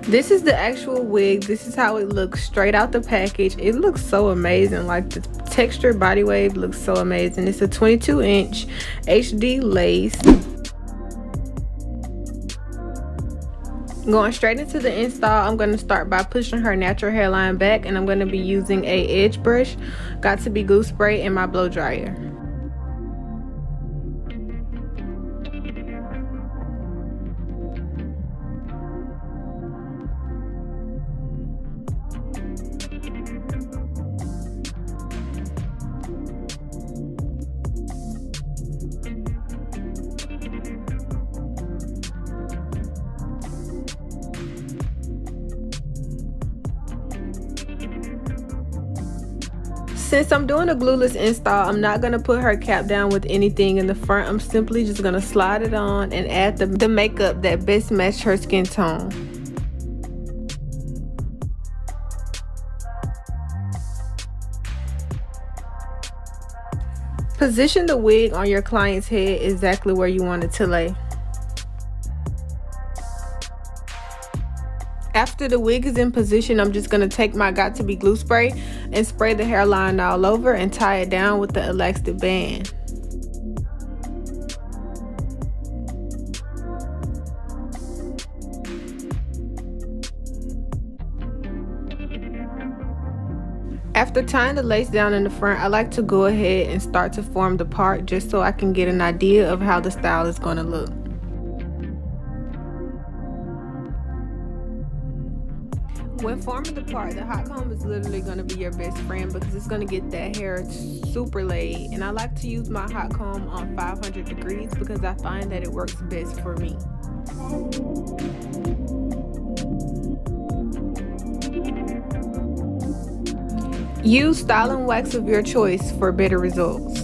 This is the actual wig. This is how it looks straight out the package. It looks so amazing. Like, the texture body wave looks so amazing. It's a 22-inch HD lace. Going straight into the install, I'm going to start by pushing her natural hairline back, and I'm going to be using a edge brush, Got to Be glue spray, and my blow dryer. Since I'm doing a glueless install, I'm not going to put her cap down with anything in the front. I'm simply just going to slide it on and add the makeup that best matches her skin tone. Position the wig on your client's head exactly where you want it to lay. After the wig is in position, I'm just going to take my Got To Be glue spray and spray the hairline all over and tie it down with the elastic band. After tying the lace down in the front, I like to go ahead and start to form the part just so I can get an idea of how the style is going to look. When forming the part, the hot comb is literally going to be your best friend because it's going to get that hair super laid. And I like to use my hot comb on 500 degrees because I find that it works best for me. Use styling wax of your choice for better results.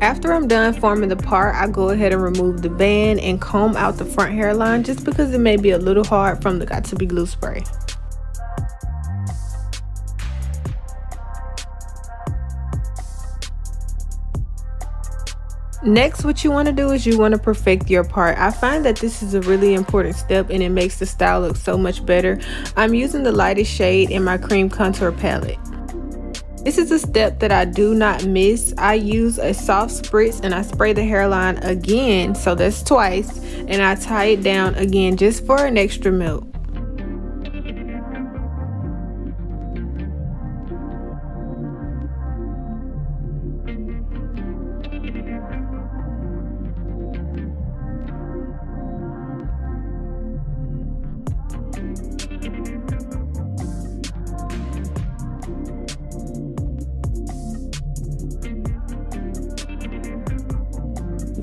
After I'm done forming the part, I go ahead and remove the band and comb out the front hairline just because it may be a little hard from the Got To Be glue spray. Next, what you want to do is you want to perfect your part. I find that this is a really important step and it makes the style look so much better. I'm using the lightest shade in my cream contour palette. This is a step that I do not miss. I use a soft spritz and I spray the hairline again, so that's twice, and I tie it down again just for an extra melt.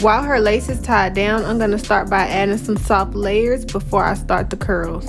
While her lace is tied down, I'm going to start by adding some soft layers before I start the curls.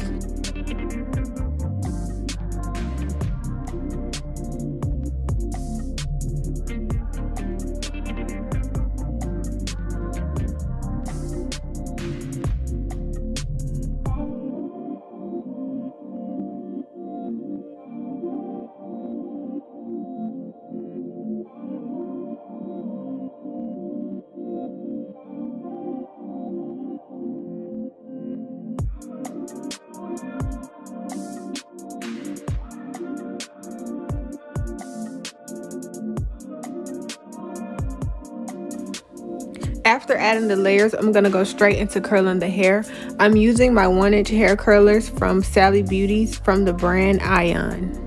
After adding the layers, I'm going to go straight into curling the hair. I'm using my 1-inch hair curlers from Sally Beauties from the brand Ion.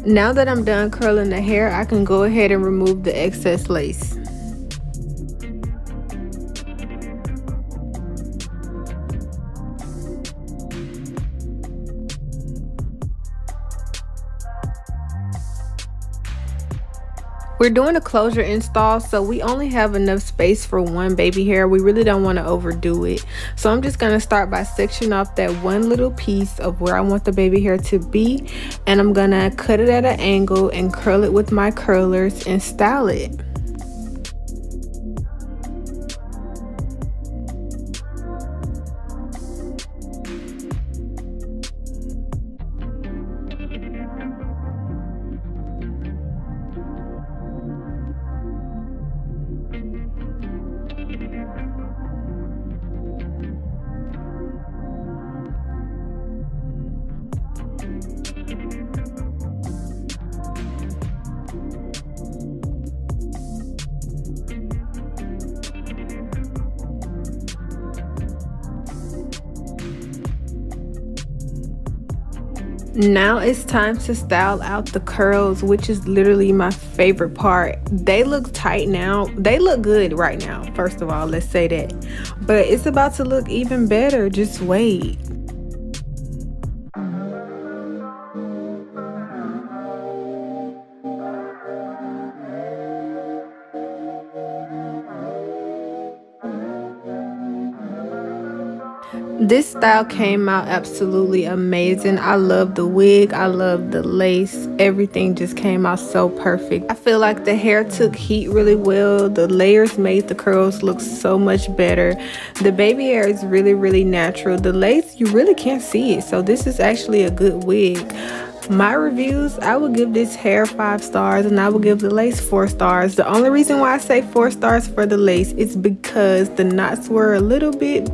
Now that I'm done curling the hair, I can go ahead and remove the excess lace. We're doing a closure install, so we only have enough space for one baby hair. We really don't want to overdo it. So I'm just going to start by sectioning off that one little piece of where I want the baby hair to be. And I'm going to cut it at an angle and curl it with my curlers and style it. Now it's time to style out the curls, which is literally my favorite part. They look tight now. They look good right now, first of all, let's say that. But it's about to look even better. Just wait. This style came out absolutely amazing. I love the wig, I love the lace, everything just came out so perfect. I feel like the hair took heat really well. The layers made the curls look so much better. The baby hair is really natural. The lace, you really can't see it, so this is actually a good wig. My reviews, I would give this hair 5 stars and I would give the lace 4 stars. The only reason why I say 4 stars for the lace is because the knots were a little bit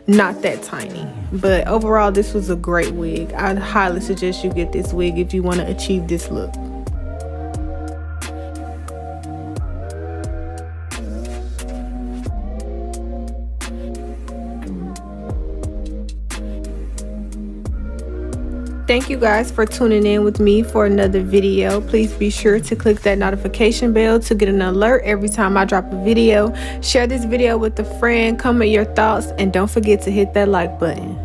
not that tiny. But overall, this was a great wig. I'd highly suggest you get this wig if you want to achieve this look. Thank you guys for tuning in with me for another video. Please be sure to click that notification bell to get an alert every time I drop a video. Share this video with a friend, comment your thoughts, and don't forget to hit that like button.